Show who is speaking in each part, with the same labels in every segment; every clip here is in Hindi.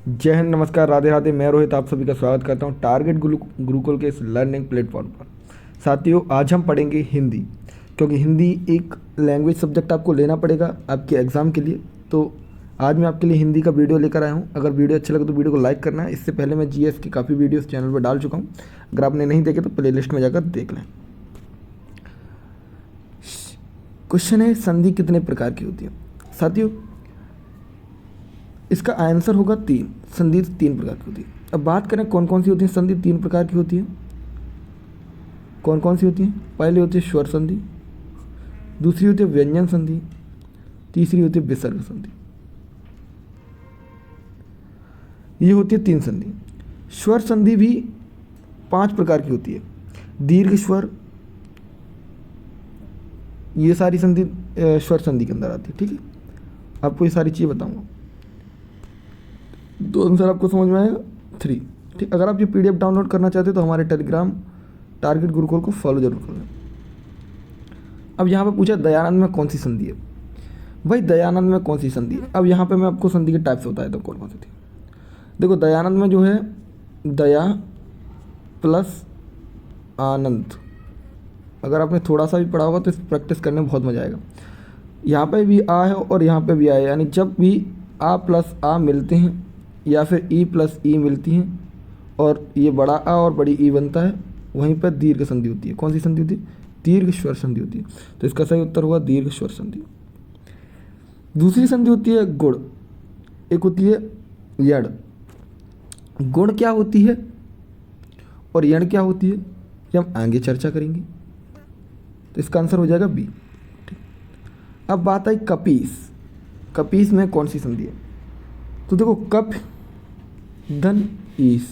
Speaker 1: जय हिंद, नमस्कार, राधे राधे। मैं रोहित आप सभी का स्वागत करता हूं टारगेट गुरुकुल के इस लर्निंग प्लेटफॉर्म पर। साथियों, आज हम पढ़ेंगे हिंदी, क्योंकि हिंदी एक लैंग्वेज सब्जेक्ट आपको लेना पड़ेगा आपके एग्ज़ाम के लिए। तो आज मैं आपके लिए हिंदी का वीडियो लेकर आया हूं। अगर वीडियो अच्छा लगे तो वीडियो को लाइक करना है। इससे पहले मैं जीएस की काफ़ी वीडियोस चैनल पर डाल चुका हूँ। अगर आपने नहीं देखे तो प्लेलिस्ट में जाकर देख लें। क्वेश्चन है, संधि कितने प्रकार की होती है? साथियों, इसका आंसर होगा 3। संधि 3 प्रकार की होती है। अब बात करें कौन कौन सी होती है संधि 3 प्रकार की होती है। कौन कौन सी होती है? पहली होती है स्वर संधि, दूसरी होती है व्यंजन संधि, तीसरी होती है विसर्ग संधि। ये होती है 3 संधि। स्वर संधि भी 5 प्रकार की होती है। दीर्घ स्वर, ये सारी संधि स्वर संधि के अंदर आती है। ठीक है, आपको ये सारी चीज़ें बताऊंगा तो आंसर आपको समझ में आएगा 3। ठीक, अगर आप ये पीडीएफ डाउनलोड करना चाहते हो तो हमारे टेलीग्राम टारगेट गुरुकुल को फॉलो जरूर कर लें। अब यहाँ पे पूछा दयानंद में कौन सी संधि है। भाई, दयानंद में कौन सी संधि है? अब यहाँ पे मैं आपको संधि के टाइप्स बताया था कौन कौन सी थी। देखो, दयानंद में जो है दया प्लस आनंद। अगर आपने थोड़ा सा भी पढ़ा होगा तो इस प्रैक्टिस करने में बहुत मजा आएगा। यहाँ पे भी आ है और यहाँ पे भी आ है, यानी जब भी आ प्लस आ मिलते हैं या फिर ई प्लस ई मिलती हैं और ये बड़ा आ और बड़ी ई बनता है, वहीं पर दीर्घ संधि होती है। कौन सी संधि होती है? दीर्घ स्वर संधि होती है। तो इसका सही उत्तर होगा दीर्घ स्वर संधि। दूसरी संधि होती है गुण, एक होती है यण। गुण क्या होती है और यण क्या होती है, ये हम आगे चर्चा करेंगे। तो इसका आंसर हो जाएगा बी। ठीक, अब बात आई कपीस। कपीस में कौन सी संधि है? तो देखो, कप धन ईस,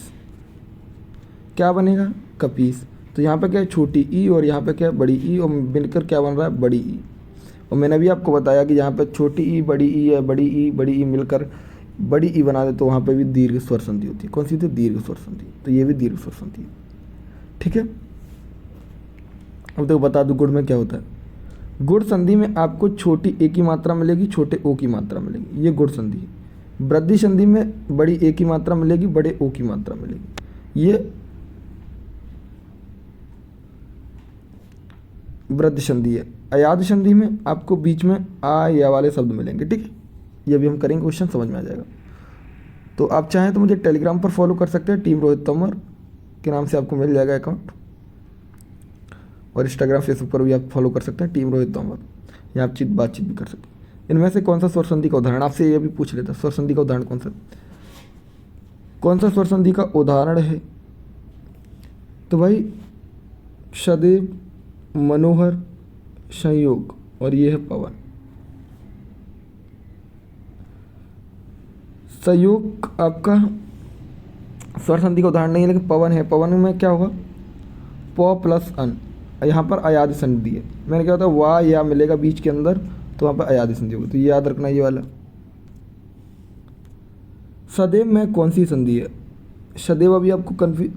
Speaker 1: क्या बनेगा? कपीस। तो यहाँ पे क्या है? छोटी ई और यहाँ पे क्या है? बड़ी ई, और मिलकर क्या बन रहा है? बड़ी ई। और मैंने भी आपको बताया कि यहाँ पे छोटी ई बड़ी ई है, बड़ी ई मिलकर बड़ी ई बना दे तो वहाँ पे भी दीर्घ स्वर संधि होती है। कौन सी होती है? दीर्घ स्वर संधि। तो ये भी दीर्घ स्वर संधि है। ठीक है, अब देखो बता दूँ गुण में क्या होता है। गुण संधि में आपको छोटी ए की मात्रा मिलेगी, छोटे ओ की मात्रा मिलेगी, ये गुण संधि है। वृद्धि संधि में बड़ी ए की मात्रा मिलेगी, बड़े ओ की मात्रा मिलेगी, ये वृद्धि संधि है। अयाद संधि में आपको बीच में आ या वाले शब्द मिलेंगे। ठीक है, ये भी हम करेंगे, क्वेश्चन समझ में आ जाएगा। तो आप चाहें तो मुझे टेलीग्राम पर फॉलो कर सकते हैं, टीम रोहित तोमर के नाम से आपको मिल जाएगा अकाउंट। और इंस्टाग्राम फेसबुक पर भी आप फॉलो कर सकते हैं, टीम रोहित तोमर। यहाँ आप बातचीत भी कर सकते हैं। इनमें से कौन सा स्वर संधि का उदाहरण, आपसे ये भी पूछ लेता, स्वर संधि का उदाहरण कौन सा स्वर संधि का उदाहरण है? तो भाई, सदैव, मनोहर, संयोग, और ये है पवन। संयोग आपका स्वर संधि का उदाहरण नहीं है, लेकिन पवन है। पवन में क्या होगा? प प्लस अन। यहाँ पर अयादि संधि है। मैंने क्या होता है, वाह या मिलेगा बीच के अंदर, तो वहाँ पर अयादि संधि होगी। तो ये याद रखना, ये वाला। सदैव में कौन सी संधि है? सदैव अभी आपको कन्फ्यूज,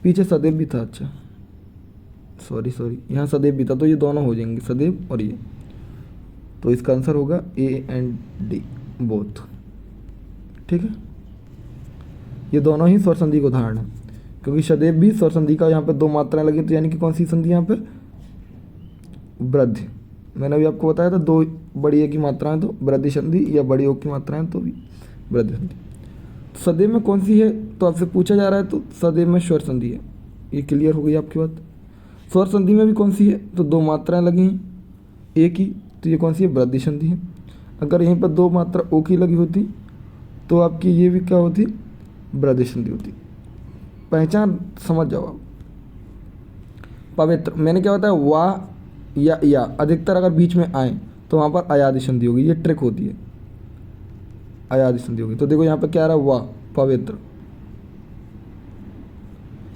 Speaker 1: पीछे सदैव भी था। अच्छा, सॉरी, यहाँ सदैव भी था, तो ये दोनों हो जाएंगे, सदैव और ये। तो इसका आंसर होगा ए एंड डी, बोथ। ठीक है, ये दोनों ही स्वर संधि का उदाहरण है, क्योंकि सदैव भी स्वर संधि का यहाँ पे 2 मात्राएं लगी, तो यानी कि कौन सी संधि यहाँ पे? वृद्धि। मैंने अभी आपको बताया था 2 बड़ी ए की मात्राएं तो वृद्धि संधि, या बड़ी ओ की मात्राएं तो भी वृद्धि संधि। सदैव में कौन सी है तो आपसे पूछा जा रहा है, तो सदैव में स्वर संधि है। ये क्लियर हो गई आपकी बात। स्वर संधि में भी कौन सी है? तो 2 मात्राएं लगी हैं ए की, तो ये कौन सी है? वृद्धि संधि है। अगर यहीं पर 2 मात्रा ओ की लगी होती तो आपकी ये भी क्या होती? वृद्धि संधि होती। पहचान समझ जाओ आप। पवित्र, मैंने क्या बताया, वाह या अधिकतर अगर बीच में आए तो वहाँ पर अयादि संधि होगी। ये ट्रिक होती है, अयादि संधि होगी। तो देखो यहाँ पे क्या आ रहा है? वाह, पवित्र।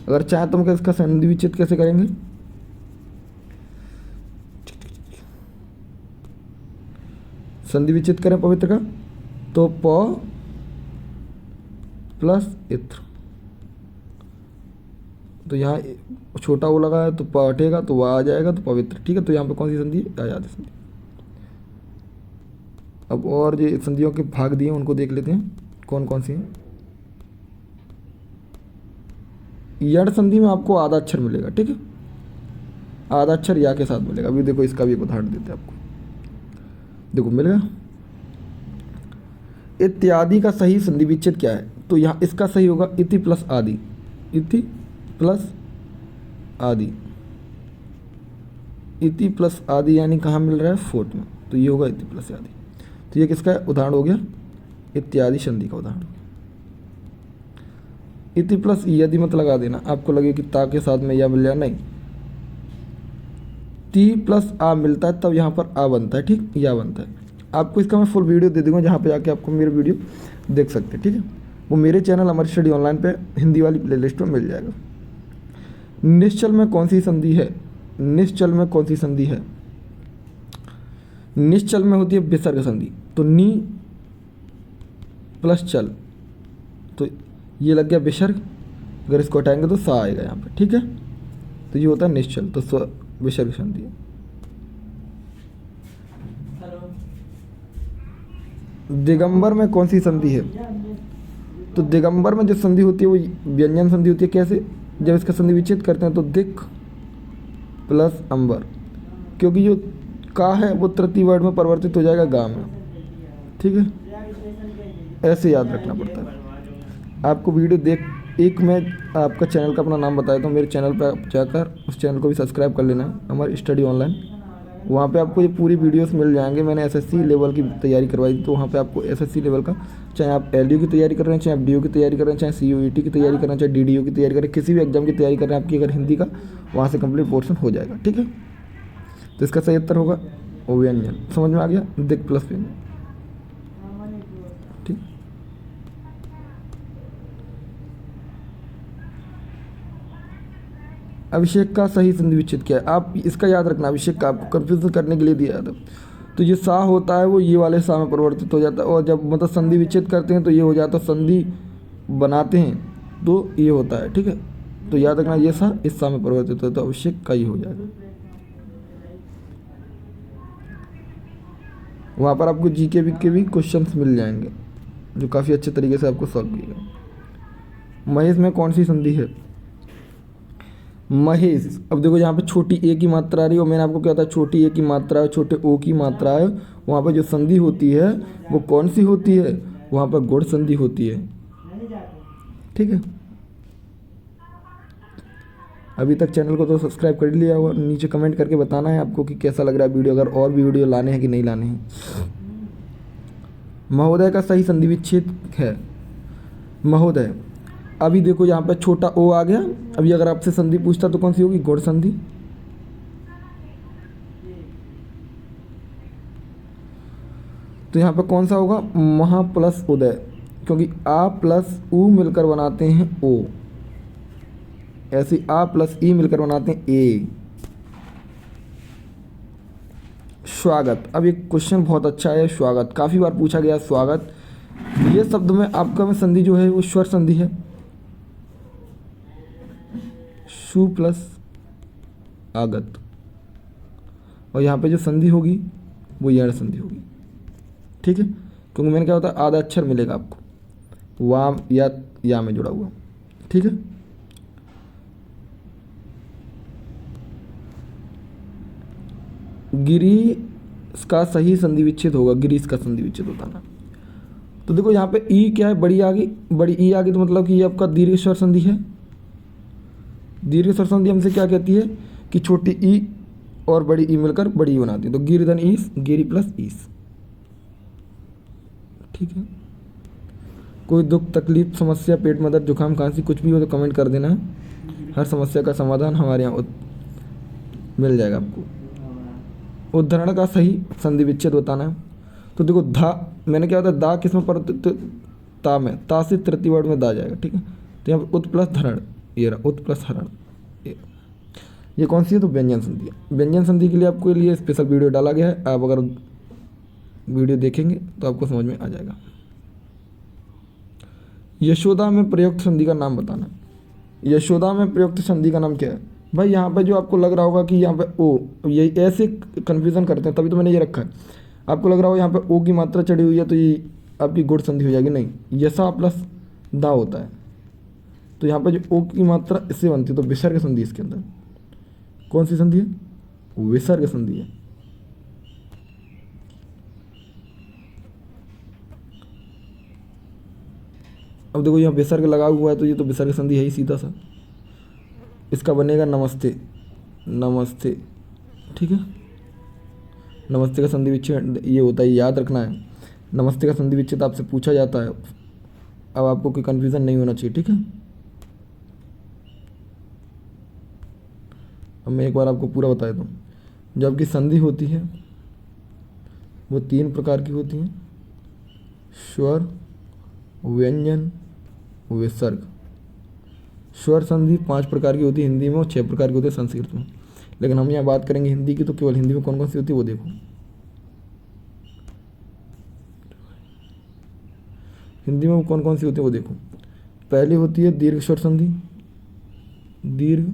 Speaker 1: अगर चाहे तो हम इसका संधि विच्छेद कैसे करेंगे? संधि विच्छेद करें पवित्र का, तो प प्लस इत्र। तो यहाँ छोटा वो लगा है तो प हटेगा तो वह आ जाएगा, तो पवित्र। ठीक है, तो यहाँ पे कौन सी संधि है? अयादि संधि। अब और जो संधियों के भाग दिए उनको देख लेते हैं कौन कौन सी हैं। यण संधि में आपको आधा अक्षर मिलेगा, ठीक है, आधा अक्षर या के साथ मिलेगा। अभी देखो इसका भी एक उदाहरण देते हैं आपको, देखो मिलेगा। इत्यादि का सही संधि विच्छेद क्या है? तो यहाँ इसका सही होगा इति प्लस आदि, इति प्लस आदि, इति प्लस आदि यानी कहाँ मिल रहा है? फोर्थ में, तो ये होगा इति प्लस आदि। तो ये किसका उदाहरण हो गया? इत्यादि संधि का उदाहरण। इति प्लस यदि मत लगा देना, आपको लगे कि ता के साथ में या मिल जाए, नहीं, ती प्लस आ मिलता है तब यहाँ पर आ बनता है, ठीक, या बनता है। आपको इसका मैं फुल वीडियो दे दूंगा जहाँ पे जाके आपको मेरे वीडियो देख सकते हैं, ठीक है। वो मेरे चैनल हमारी स्टडी ऑनलाइन पे हिंदी वाली प्लेलिस्ट में मिल जाएगा। निश्चल में कौन सी संधि है? निश्चल में कौन सी संधि है? निश्चल में होती है विसर्ग संधि। तो नी प्लस चल, तो ये लग गया विसर्ग, अगर इसको हटाएंगे तो सा आएगा यहाँ पे, ठीक है। तो ये होता है निश्चल, तो विसर्ग संधि है। दिगंबर में कौन सी संधि है? तो दिगंबर में जो संधि होती है वो व्यंजन संधि होती है। कैसे? जब इसका संधि विच्छेद करते हैं तो दिक प्लस अंबर, क्योंकि जो का है वो तृतीय वर्ड में परिवर्तित हो जाएगा गा में, ठीक है। ऐसे याद रखना पड़ता है आपको। वीडियो देख, एक मैं आपका चैनल का अपना नाम बताया था, मेरे चैनल पर जाकर उस चैनल को भी सब्सक्राइब कर लेना है, हमारी स्टडी ऑनलाइन। वहाँ पे आपको ये पूरी वीडियोस मिल जाएंगे। मैंने एसएससी लेवल की तैयारी करवाई थी, तो वहाँ पे आपको एसएससी लेवल का, चाहे आप एलडीओ की तैयारी कर रहे हैं, चाहे आप डीओ की तैयारी कर रहे हैं, चाहे सीयूईटी की तैयारी कर रहे हैं, चाहे डीडीओ की तैयारी कर रहे हैं, किसी भी एग्जाम की तैयारी कर रहे हैं आपकी अगर हिंदी का, वहाँ से कंप्लीट पोर्शन हो जाएगा, ठीक है। तो इसका सही उत्तर होगा ओ व्यंजन। समझ में आ गया? दिक प्लस व्यंजन, ठीक। अभिषेक का सही संधि विच्छेद क्या है? आप इसका याद रखना, अभिषेक का आपको कंफ्यूजन करने के लिए दिया था। तो ये सा होता है वो ये वाले सा में परिवर्तित हो जाता है, और जब मतलब संधि विच्छेद करते हैं तो ये हो जाता है, संधि बनाते हैं तो ये होता है, ठीक है। तो याद रखना ये सा इस सा में परिवर्तित होता है, तो अभिषेक का ही हो जाएगा। वहाँ पर आपको जीके के भी क्वेश्चंस मिल जाएंगे जो काफ़ी अच्छे तरीके से आपको सॉल्व किएगा। महेश में कौन सी संधि है? महेश, अब देखो यहाँ पे छोटी ए की मात्रा आ रही है, और मैंने आपको क्या था, छोटी ए की मात्रा है, छोटे ओ की मात्रा है, वहाँ पर जो संधि होती है वो कौन सी होती है? वहाँ पर गुण संधि होती है, ठीक है। अभी तक चैनल को तो सब्सक्राइब कर लिया होगा, नीचे कमेंट करके बताना है आपको कि कैसा लग रहा है वीडियो, अगर और भी वीडियो लाने हैं कि नहीं लाने हैं। महोदय का सही संधि विच्छेद है। महोदय, अभी देखो यहाँ पे छोटा ओ आ गया। अभी अगर आपसे संधि पूछता तो कौन सी होगी? गुण संधि। तो यहाँ पे कौन सा होगा? महा प्लस उदय, क्योंकि आ प्लस उ मिलकर बनाते हैं ओ, ऐसे आ प्लस ई मिलकर बनाते हैं ए। स्वागत, अब एक क्वेश्चन बहुत अच्छा है, स्वागत काफ़ी बार पूछा गया। स्वागत, ये शब्द में आपका में संधि जो है वो स्वर संधि है, शु प्लस आगत, और यहाँ पे जो संधि होगी वो यण संधि होगी, ठीक है। क्योंकि मैंने क्या होता है, आधा अक्षर मिलेगा आपको वाम या में जुड़ा हुआ, ठीक है। गिरीश का सही संधि विच्छेद होगा, गिरीश का संधि विच्छेद होता ना। तो देखो यहाँ पे ई क्या है, बड़ी आ गई, बड़ी ई आ गई, तो मतलब कि ये आपका दीर्घ स्वर संधि है। दीर्घ स्वर संधि हमसे क्या कहती है कि छोटी ई और बड़ी ई मिलकर बड़ी ई बनाती है। तो गिर धन ईस, गिरी प्लस ईस, ठीक है। कोई दुख तकलीफ समस्या, पेट में दर्द, जुकाम, खांसी कुछ भी हो तो कमेंट कर देना है। हर समस्या का समाधान हमारे यहाँ मिल जाएगा आपको। उद्धरण का सही संधि विच्छेद बताना है। तो देखो धा, मैंने क्या होता है, दा किस में पर ता में, ता से तृतीय वर्ड में दा जाएगा, ठीक है। तो यहाँ पर उत प्लस धरण, ये रहा उत प्लस हरण, ये कौन सी है? तो व्यंजन संधि है। व्यंजन संधि के लिए आपको लिए स्पेशल वीडियो डाला गया है, आप अगर वीडियो देखेंगे तो आपको समझ में आ जाएगा। यशोदा में प्रयुक्त संधि का नाम बताना। यशोदा में प्रयुक्त संधि का नाम क्या है? भाई यहाँ पे जो आपको लग रहा होगा कि यहाँ पे ओ, ये ऐसे कन्फ्यूज़न करते हैं, तभी तो मैंने ये रखा है। आपको लग रहा होगा यहाँ पे ओ की मात्रा चढ़ी हुई है तो ये आपकी गुण संधि हो जाएगी, नहीं, यशा प्लस दा होता है, तो यहाँ पे जो ओ की मात्रा इससे बनती है, तो विसर्ग संधि इसके अंदर कौन सी संधि है? विसर्ग संधि है। अब देखो यहाँ विसर्ग लगा हुआ है, तो ये तो विसर्ग संधि है ही सीधा सा। इसका बनेगा नमस्ते, नमस्ते, ठीक है। नमस्ते का संधि विच्छेद ये होता है, याद रखना है। नमस्ते का संधि विच्छेद आपसे पूछा जाता है। अब आपको कोई कन्फ्यूज़न नहीं होना चाहिए, ठीक है। अब मैं एक बार आपको पूरा बता देता हूँ। जो आपकी संधि होती है वो 3 प्रकार की होती हैं, स्वर, व्यंजन, विसर्ग। स्वर संधि 5 प्रकार की होती है हिंदी में और 6 प्रकार की होती है संस्कृत में। लेकिन हम यहाँ बात करेंगे हिंदी की, तो केवल हिंदी में कौन कौन सी होती है वो देखो। हिंदी में कौन कौन सी होती है वो देखो। पहली होती है दीर्घ स्वर संधि, दीर्घ,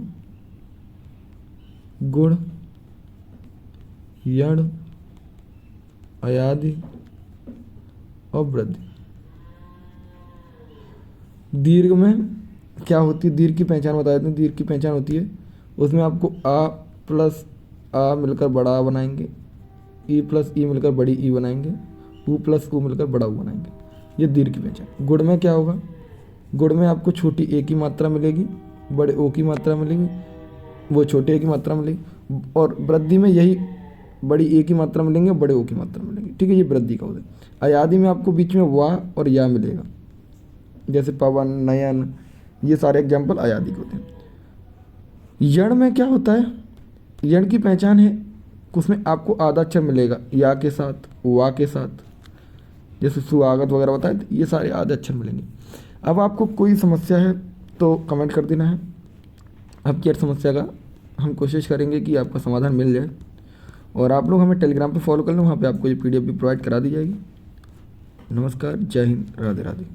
Speaker 1: गुण, यण, अयादि और वृद्धि। दीर्घ में क्या होती है, दीर्घ की पहचान बता देते हैं। दीर्घ की पहचान होती है उसमें आपको आ प्लस आ मिलकर बड़ा आ बनाएंगे, ई प्लस ई मिलकर बड़ी ई बनाएंगे, ऊ प्लस ऊ मिलकर बड़ा ऊ बनाएंगे। ये दीर्घ की पहचान। गुण में क्या होगा? गुण में आपको छोटी ए की मात्रा मिलेगी, बड़े ओ की मात्रा मिलेगी, वो छोटे ए की मात्रा मिलेगी। और वृद्धि में यही बड़ी ए की मात्रा मिलेंगे, बड़े ओ की मात्रा मिलेंगी, ठीक है। ये वृद्धि का होता है। अयादि में आपको बीच में वाह और या मिलेगा, जैसे पवन, नयन, ये सारे एग्जाम्पल अयादि के होते हैं। यण में क्या होता है? यण की पहचान है उसमें आपको आधा अक्षर मिलेगा या के साथ, वा के साथ, जैसे सुआगत वगैरह होता है, तो ये सारे आधे अक्षर मिलेंगे। अब आपको कोई समस्या है तो कमेंट कर देना है। आपकी हर समस्या का हम कोशिश करेंगे कि आपका समाधान मिल जाए। और आप लोग हमें टेलीग्राम पे फॉलो कर लें, वहाँ पे आपको ये PDF भी प्रोवाइड करा दी जाएगी। नमस्कार, जय हिंद, राधे राधे।